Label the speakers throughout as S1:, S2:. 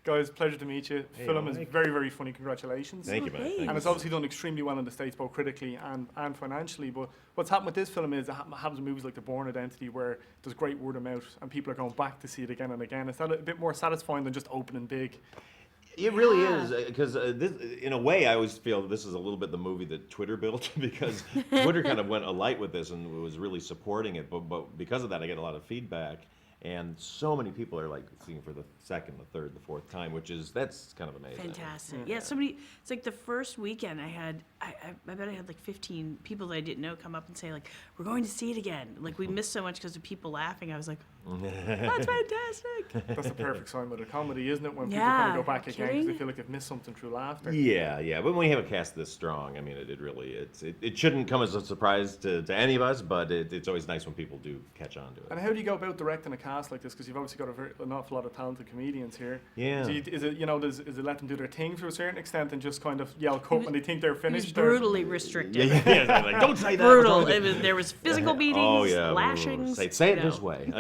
S1: Guys, pleasure to meet you.
S2: Hey,
S1: Film is
S2: Mike.
S1: very, very funny. Congratulations.
S2: Thank you, man.
S3: Thanks.
S2: Thank
S1: And
S2: you.
S1: it's obviously done extremely well in the States, both critically and financially. But what's happened with this film is it happens with movies like The Bourne Identity, where there's great word of mouth and people are going back to see it again and again. Is that a bit more satisfying than just opening big?
S2: It really is, because in a way, I always feel this is a little bit the movie that Twitter built, because Twitter kind of went alight with this and was really supporting it. But because of that, I get a lot of feedback, and so many people are like seeing for the second, the third, the fourth time, that's kind of amazing.
S3: Fantastic. Yeah, somebody, it's like the first weekend I bet I had like 15 people that I didn't know come up and say like, we're going to see it again. Like we missed so much because of people laughing. I was like, that's fantastic.
S1: That's the perfect sign with a comedy, isn't it? When people
S3: Yeah,
S1: kind of go back again because they
S3: kidding?
S1: feel like they've missed something through laughter.
S2: Yeah. But when you have a cast this strong, I mean, it really, it shouldn't come as a surprise to any of us, but it's always nice when people do catch on to it.
S1: And how do you go about directing a cast like this? Because you've obviously got an awful lot of talented comedians here.
S2: Yeah.
S1: Is it let them do their thing to a certain extent and just kind of yell cut when they think they're
S3: It was
S1: finished? or-
S3: brutally restricted.
S2: Yeah, like, don't say that.
S3: Brutal. There was physical beatings,
S2: Oh yeah,
S3: lashings.
S2: Say it
S3: you
S2: this
S3: know.
S2: way.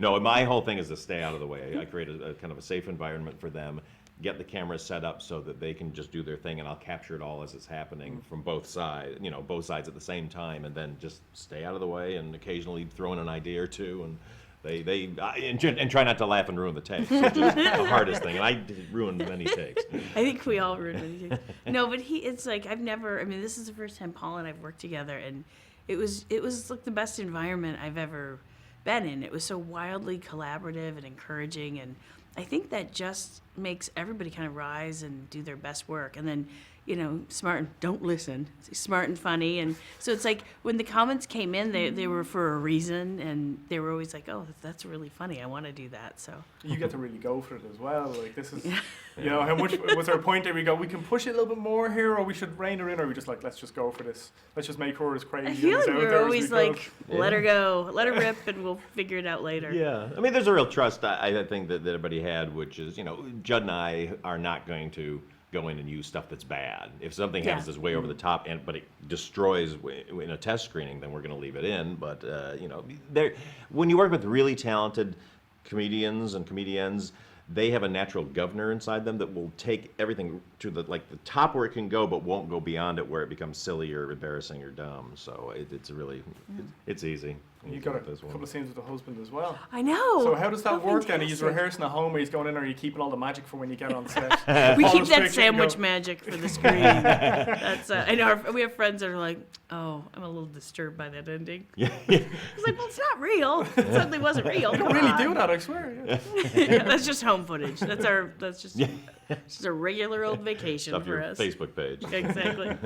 S2: No, my whole thing is to stay out of the way. I create a kind of a safe environment for them, get the cameras set up so that they can just do their thing, and I'll capture it all as it's happening from both sides. Both sides at the same time, and then just stay out of the way, and occasionally throw in an idea or two, and and try not to laugh and ruin the takes, which is the hardest thing. And I ruined many takes.
S3: I think we all ruined many things. No, but it's like this is the first time Paul and I've worked together, and it was like the best environment I've ever been in. It was so wildly collaborative and encouraging, and I think that just makes everybody kind of rise and do their best work. And then, smart and don't listen, smart and funny. And so it's like when the comments came in, they were for a reason, and they were always like, oh, that's really funny. I want to do that. So
S1: You get to really go for it as well. Like this is, how much was there a point there we go, we can push it a little bit more here, or we should rein her in, or we just like, let's just go for this. Let's just make her as crazy.
S3: I feel
S1: and
S3: like
S1: as out
S3: we're
S1: there as
S3: always
S1: we
S3: like,
S1: could.
S3: let her go, let her rip, and we'll figure it out later.
S2: Yeah, I mean, there's a real trust I think that everybody had, which is, Judd and I are not going to go in and use stuff that's bad. If something happens that's way over the top, but it destroys in a test screening, then we're going to leave it in. But when you work with really talented comedians and comedians, they have a natural governor inside them that will take everything to the top where it can go, but won't go beyond it where it becomes silly or embarrassing or dumb. So it's really it's easy.
S1: You got a couple of scenes with the husband as well.
S3: I know.
S1: So how does that
S3: How
S1: work then? Are you
S3: fantastic.
S1: rehearsing at home, or he's going in, or are you keeping all the magic for when you get on set?
S3: We
S1: All
S3: keep
S1: the
S3: that
S1: scripts you can
S3: sandwich
S1: go-
S3: magic for the screen. That's I know we have friends that are like, oh, I'm a little disturbed by that ending.
S2: Yeah.
S3: It's like, well, it's not real. It certainly wasn't real.
S1: You don't really do that, I swear. Yeah.
S3: Yeah, that's just home footage. That's just a regular old vacation
S2: Stuff
S3: for
S2: your
S3: us.
S2: Facebook page.
S3: Exactly.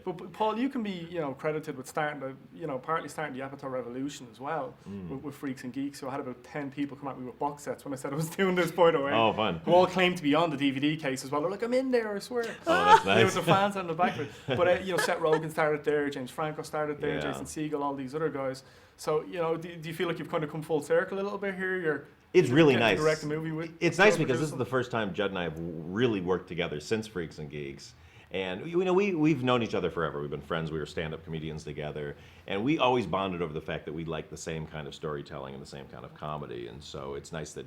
S1: But Paul, you can be, credited with partly starting the Avatar Revolution as well with Freaks and Geeks. So I had about 10 people come at me with box sets when I said I was doing this, by the way.
S2: Oh, fun.
S1: Who all claimed to be on the DVD case as well. They're like, I'm in there, I swear.
S2: Oh, that's
S1: There was
S2: nice.
S1: the fans on the back of it. But Seth Rogen started there, James Franco started there,
S2: Yeah.
S1: Jason Segel, all these other guys. So do you feel like you've kind of come full circle a little bit here?
S2: It's really
S1: getting to
S2: nice.
S1: direct a movie with.
S2: It's nice because this is the first time Judd and I have really worked together since Freaks and Geeks. And we've known each other forever. We've been friends. We were stand-up comedians together, and we always bonded over the fact that we like the same kind of storytelling and the same kind of comedy. And so it's nice that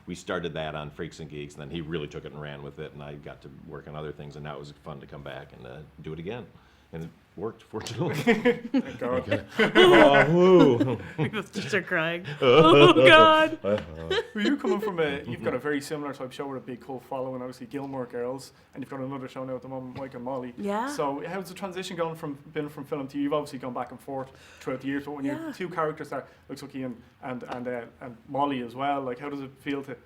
S2: we started that on Freaks and Geeks, and then he really took it and ran with it, and I got to work on other things, and now it was fun to come back and do it again. And it worked, fortunately.
S1: Thank God.
S3: We both just start crying. Oh God.
S1: Well, you're coming from you've got a very similar type show with a big cult following, obviously Gilmore Girls, and you've got another show now at the moment, Mike and Molly.
S3: Yeah.
S1: So how's the transition been from film to you? You've obviously gone back and forth throughout the years, but when you have two characters that looks like Ian and Molly as well, like how does it feel to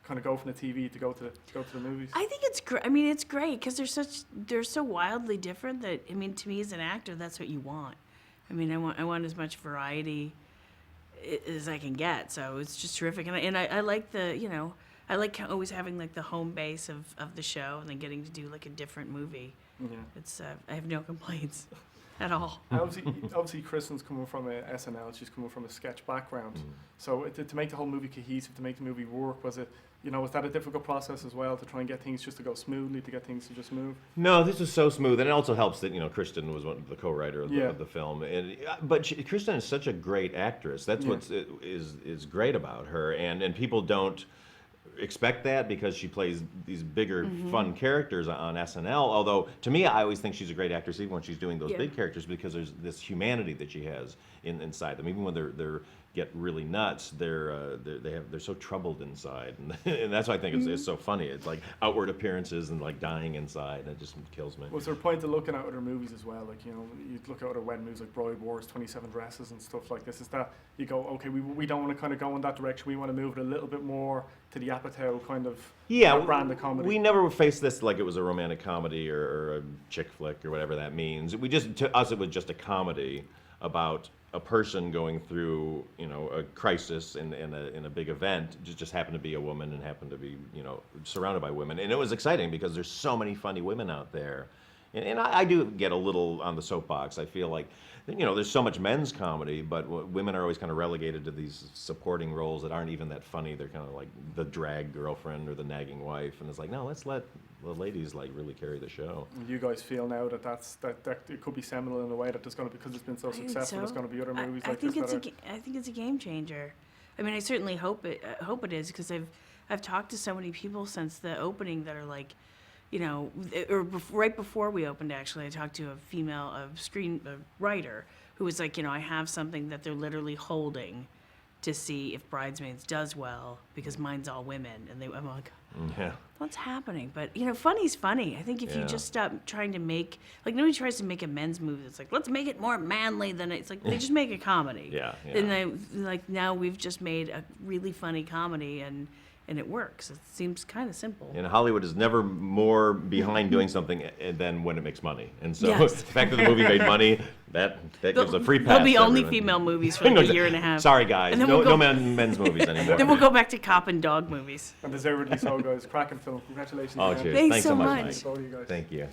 S1: kind of go from the TV to go to the movies?
S3: I think it's great. I mean, it's great because they're so wildly different that to me as an actor, that's what you want. I mean, I want as much variety as I can get. So it's just terrific, and I like I like always having like the home base of the show, and then getting to do like a different movie.
S1: Yeah.
S3: It's I have no complaints at all.
S1: And obviously, Kristen's coming from a SNL. She's coming from a sketch background. So to make the whole movie cohesive, to make the movie work, was that a difficult process as well to try and get things just to go smoothly, to get things to just move?
S2: No, this is so smooth, and it also helps that Kristen was the co-writer of
S1: Yeah.
S2: the film. But Kristen is such a great actress. That's what is great about her, and people don't expect that because she plays these bigger, fun characters on SNL. Although, to me, I always think she's a great actress even when she's doing those big characters because there's this humanity that she has inside them. Even when they're get really nuts, they're so troubled inside, and that's why I think it's so funny. It's like outward appearances and like dying inside. It just kills me.
S1: Was there a point to looking at other movies as well? Like, you know, you look at other wedding movies like Bride Wars, 27 Dresses and stuff like this. Is that you go, okay, we don't want to kind of go in that direction. We want to move it a little bit more to the Apatow kind of brand of comedy.
S2: We never faced this like it was a romantic comedy or a chick flick or whatever that means. To us, it was just a comedy about a person going through, you know, a crisis in a big event. Just happened to be a woman and happened to be, you know, surrounded by women. And it was exciting because there's so many funny women out there. And I do get a little on the soapbox. I feel like, you know, there's so much men's comedy, but women are always kind of relegated to these supporting roles that aren't even that funny. They're kind of like the drag girlfriend or the nagging wife. And it's like, no, let's let the ladies like really carry the show.
S1: You guys feel now that it could be seminal in a way that there's going to, because it's been so successful, there's going to be other movies like this.
S3: I think it's a game changer. I mean, I certainly hope it is, because I've talked to so many people since the opening that are like, you know, right before we opened, actually, I talked to a female writer who was like, you know, I have something that they're literally holding to see if Bridesmaids does well, because mine's all women. And I'm like, what's happening? But, you know, funny's funny. I think if you just stop trying to make, like, nobody tries to make a men's movie that's like, let's make it more manly than it's like, they just make a comedy. And now we've just made a really funny comedy, and it works. It seems kind of simple.
S2: And Hollywood is never more behind doing something than when it makes money. And so the fact that the movie made money, that gives a free pass.
S3: There'll be only female movies for like a year and a half.
S2: Sorry, guys. No men's movies anymore.
S3: Then we'll go back to cop and dog movies.
S1: And deservedly so, guys. Cracking film. Congratulations.
S2: Oh, cheers.
S3: Thanks
S2: so
S3: so
S2: much.
S3: much.
S1: Both of you guys.
S2: Thank you.